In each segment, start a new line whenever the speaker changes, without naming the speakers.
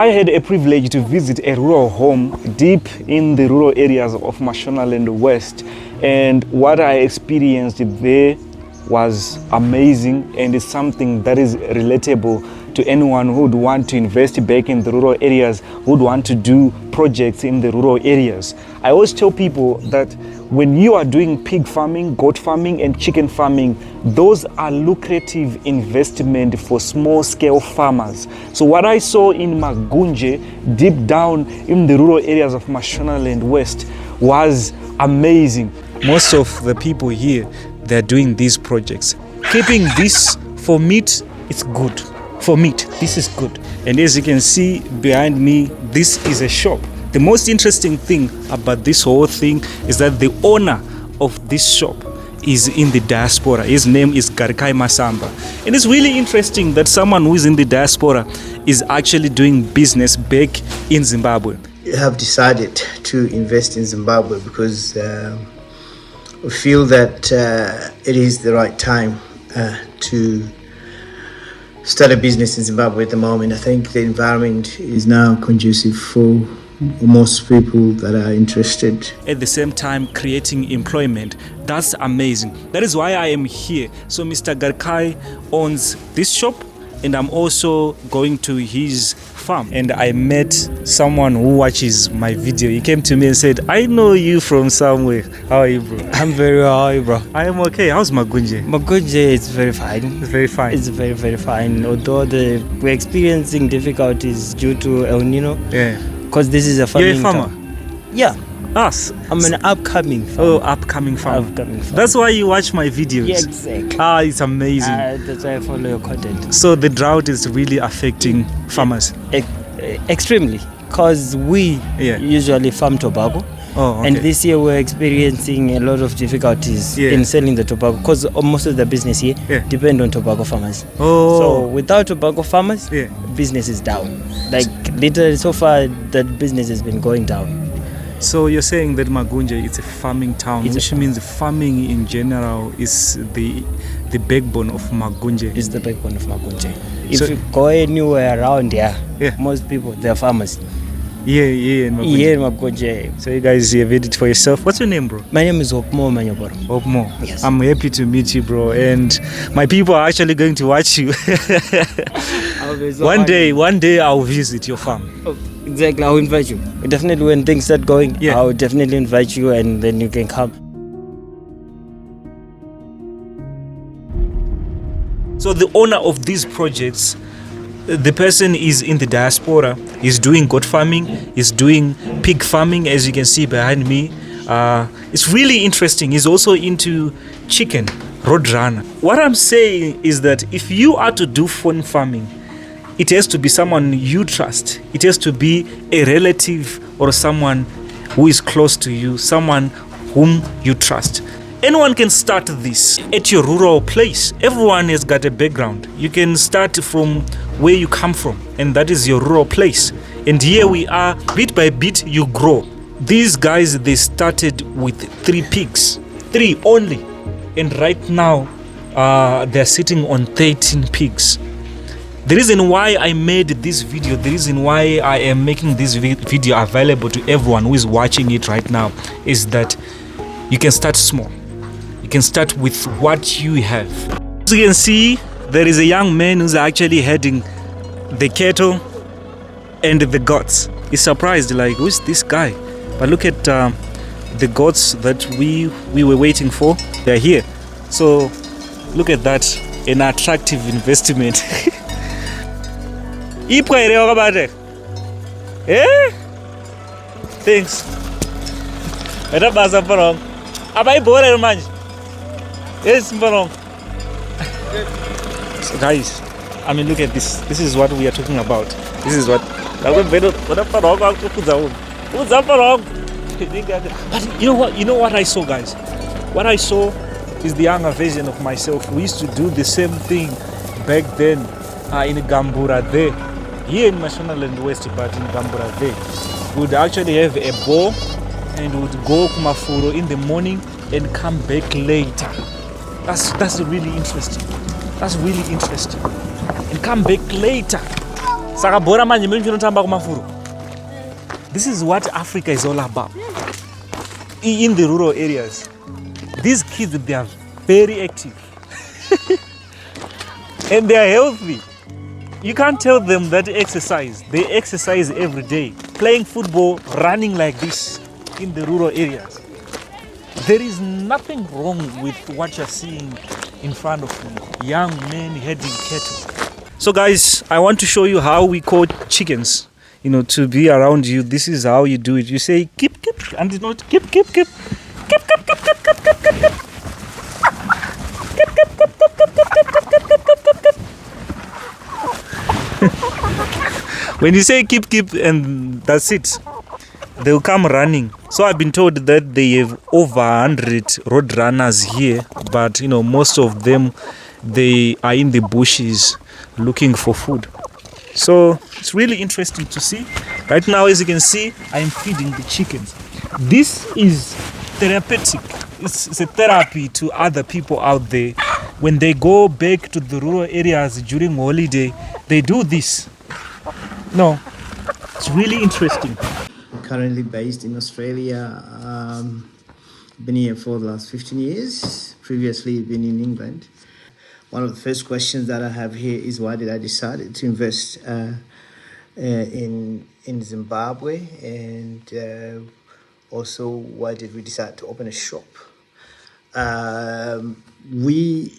I had a privilege to visit a rural home deep in the rural areas of Mashonaland West, and what I experienced there was amazing, and it's something that is relatable to anyone who would want to invest back in the rural areas, who would want to do projects in the rural areas. I always tell people that when you are doing pig farming, goat farming, and chicken farming, those are lucrative investment for small scale farmers. So what I saw in Magunje, deep down in the rural areas of Mashonaland West, was amazing. Most of the people here, they're doing these projects. Keeping this for meat, it's good. For meat, this is good. And as you can see behind me, this is a shop. The most interesting thing about this whole thing is that the owner of this shop is in the diaspora. His name is Garikai Masamba. And it's really interesting that someone who is in the diaspora is actually doing business back in Zimbabwe.
I have decided to invest in Zimbabwe because we feel that it is the right time to start a business in Zimbabwe at the moment. I think the environment is now conducive for most people that are interested.
At the same time, creating employment. That's amazing. That is why I am here. So Mr. Garikai owns this shop, and I'm also going to his farm. And I met someone who watches my video. He came to me and said, I know you from somewhere. How are you, bro?
I'm very well. How are you, bro?
I am okay. How's Magunje?
Magunje is very fine.
It's very fine.
It's very, very fine. Although we're experiencing difficulties due to El Nino.
Yeah.
Because this is a farming.
You're a farmer?
Town. Yeah.
Us?
I'm an upcoming farmer.
Oh, upcoming farmer. That's why you watch my videos.
Yeah, exactly.
It's amazing.
That's why I follow your content.
So the drought is really affecting farmers?
Extremely. Because we usually farm tobacco.
Oh, okay.
And this year we're experiencing a lot of difficulties in selling the tobacco because most of the business here depend on tobacco farmers.
Oh.
So without tobacco farmers, business is down. Like literally so far that business has been going down.
So you're saying that Magunje is a farming town, which means farming in general is the backbone of Magunje.
It's the backbone of Magunje. If you go anywhere around here, most people, they're farmers.
In Magunje.
Yeah, in Magunje.
So you guys have it for yourself. What's your name, bro?
My name is Opmo Manyoboro.
Opmo.
Yes.
I'm happy to meet you, bro. And my people are actually going to watch you. One day I'll visit your farm.
Oh, exactly, I'll invite you. Definitely when things start going, I'll definitely invite you and then you can come.
So the owner of these projects, the person is in the diaspora, is doing goat farming, is doing pig farming, as you can see behind me. It's really interesting. He's also into chicken, roadrunner. What I'm saying is that if you are to do fawn farming, it has to be someone you trust. It has to be a relative or someone who is close to you, someone whom you trust. Anyone can start this at your rural place. Everyone has got a background. You can start from where you come from, and that is your rural place. And here we are, bit by bit you grow. These guys, they started with 3 pigs, 3 only. And right now, they're sitting on 13 pigs. The reason why I made this video, the reason why I am making this video available to everyone who is watching it right now is that you can start small. You can start with what you have. As you can see, there is a young man who's actually heading the cattle and the goats. He's surprised, like, who's this guy? But look at the goats that we were waiting for. They're here. So look at that, an attractive investment. Thanks. Yes, so guys, I mean, look at this. This is what we are talking about. This is what. But you know what? You know what I saw, guys? What I saw is the younger version of myself. We used to do the same thing back then in Gambura there. Here in Mashonaland West, but in Gambura there. We would actually have a bow and we would go Kumafuro in the morning and come back later. That's really interesting. That's really interesting. And come back later. Saka bora manje mimi ndinotamba kumafuro. This is what Africa is all about. In the rural areas, these kids, they are very active and they are healthy. You can't tell them that exercise. They exercise every day, playing football, running like this in the rural areas. There is nothing wrong with what you're seeing in front of you, young men herding cattle. So guys, I want to show you how we call chickens, to be around you. This is how you do it. You say keep, and it's not keep. When you say keep, and that's it, they'll come running. So I've been told that they have over 100 road runners here, but most of them, they are in the bushes looking for food. So it's really interesting to see. Right now, as you can see, I'm feeding the chickens. This is therapeutic. It's a therapy to other people out there. When they go back to the rural areas during holiday, they do this. No, it's really interesting.
Currently based in Australia. Been here for the last 15 years. Previously been in England. One of the first questions that I have here is why did I decide to invest in Zimbabwe, and also why did we decide to open a shop? We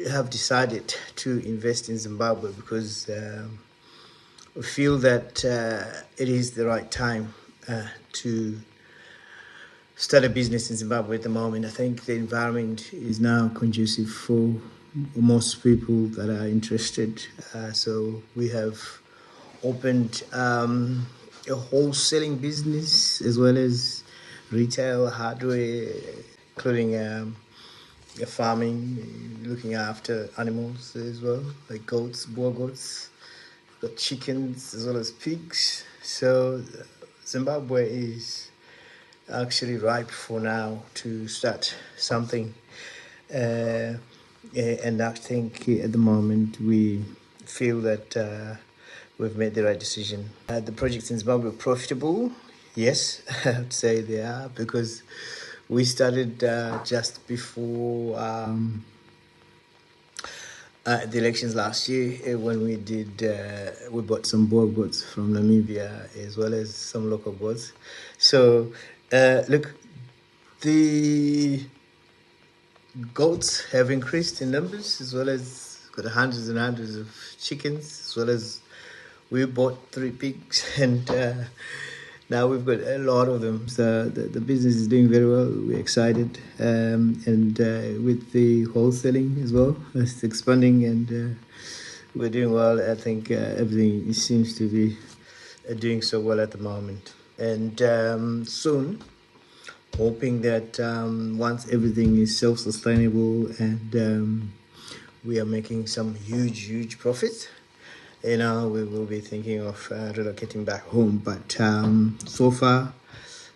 have decided to invest in Zimbabwe because we feel that it is the right time to start a business in Zimbabwe at the moment. I think the environment is now conducive for most people that are interested. So we have opened a wholesaling business as well as retail hardware, including farming, looking after animals as well, like goats, boer goats, got chickens as well as pigs. So Zimbabwe is actually ripe for now to start something. And I think at the moment we feel that we've made the right decision. The projects in Zimbabwe are profitable. Yes, I would say they are, because we started just before the elections last year, when we bought some boer goats from Namibia as well as some local goats. So look, the goats have increased in numbers, as well as got hundreds and hundreds of chickens, as well as we bought 3 pigs, and now we've got a lot of them. So the business is doing very well. We're excited, and with the wholesaling as well, it's expanding, and we're doing well. I think everything seems to be doing so well at the moment, and soon, hoping that once everything is self-sustainable and we are making some huge profits, we will be thinking of relocating back home. But so far,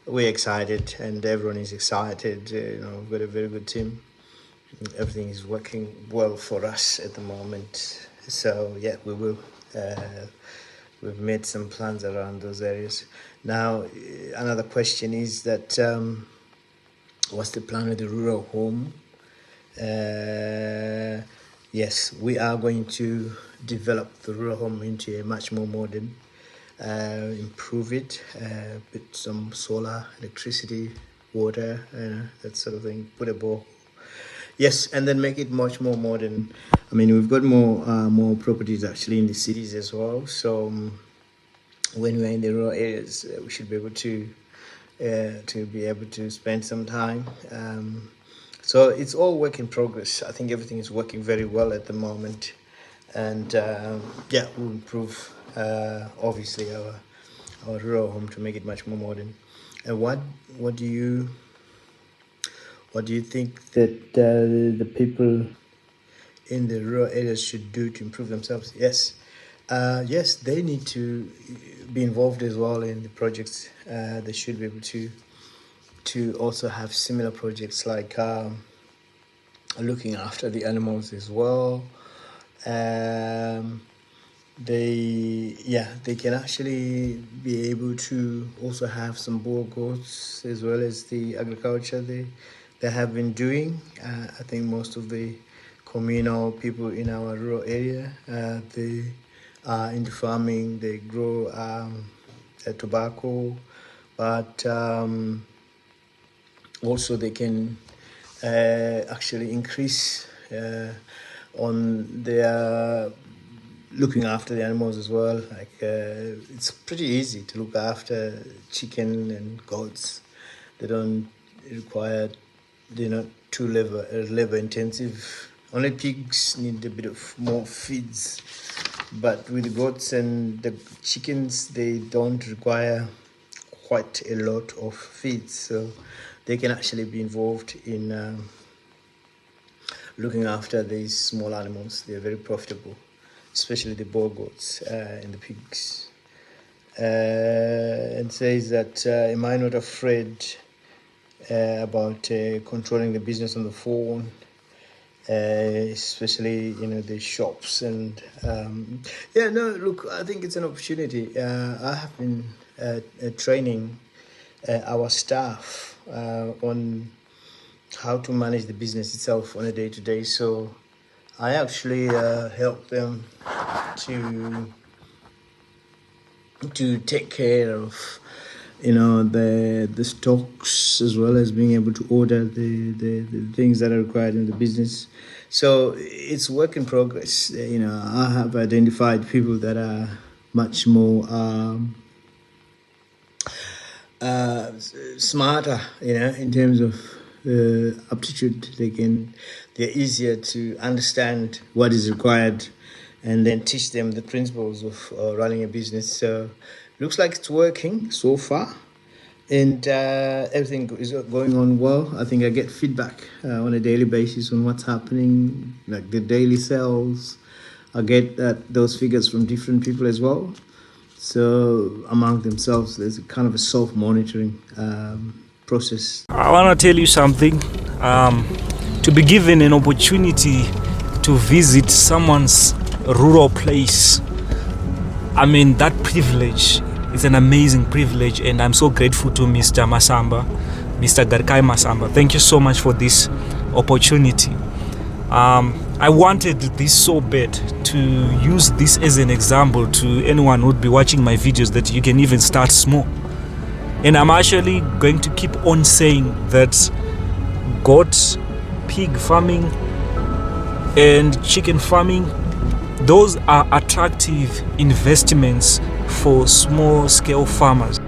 we're excited, and everyone is excited. We've got a very good team. Everything is working well for us at the moment. So yeah, we will. We've made some plans around those areas. Now, another question is that what's the plan with the rural home? Yes, we are going to develop the rural home into a much more modern, improve it, put some solar, electricity, water, that sort of thing, put a bore. Yes, and then make it much more modern. I mean, we've got more properties actually in the cities as well. So when we're in the rural areas, we should be able to be able to spend some time. So it's all work in progress. I think everything is working very well at the moment, and yeah, we'll improve obviously our rural home to make it much more modern. And what do you think that the people in the rural areas should do to improve themselves? Yes, they need to be involved as well in the projects. They should be able to also have similar projects like looking after the animals as well, they can actually be able to also have some boar goats as well as the agriculture they have been doing. I think most of the communal people in our rural area, they are into farming. They grow tobacco, but also they can actually increase on their looking after the animals as well. Like it's pretty easy to look after chicken and goats. They don't require, they're not too labor intensive. Only pigs need a bit of more feeds, but with the goats and the chickens, they don't require quite a lot of feeds, so they can actually be involved in looking after these small animals. They're very profitable, especially the boar goats and the pigs. And says that am I not afraid about controlling the business on the phone, especially the shops and look, I think it's an opportunity. I have been training our staff on how to manage the business itself on a day-to-day, so I actually help them to take care of the stocks, as well as being able to order the things that are required in the business. So it's work in progress. I have identified people that are much more smarter, in terms of aptitude. They're easier to understand what is required and then teach them the principles of running a business. So looks like it's working so far, and everything is going on well. I think I get feedback on a daily basis on what's happening, like the daily sales. I get those figures from different people as well. So among themselves, there's a kind of a self-monitoring process.
I want to tell you something. To be given an opportunity to visit someone's rural place, I mean, that privilege is an amazing privilege, and I'm so grateful to Mr. Masamba, Mr. Garikai Masamba. Thank you so much for this opportunity. I wanted this so bad to use this as an example to anyone who would be watching my videos, that you can even start small. And I'm actually going to keep on saying that goat, pig farming and chicken farming, those are attractive investments for small scale farmers.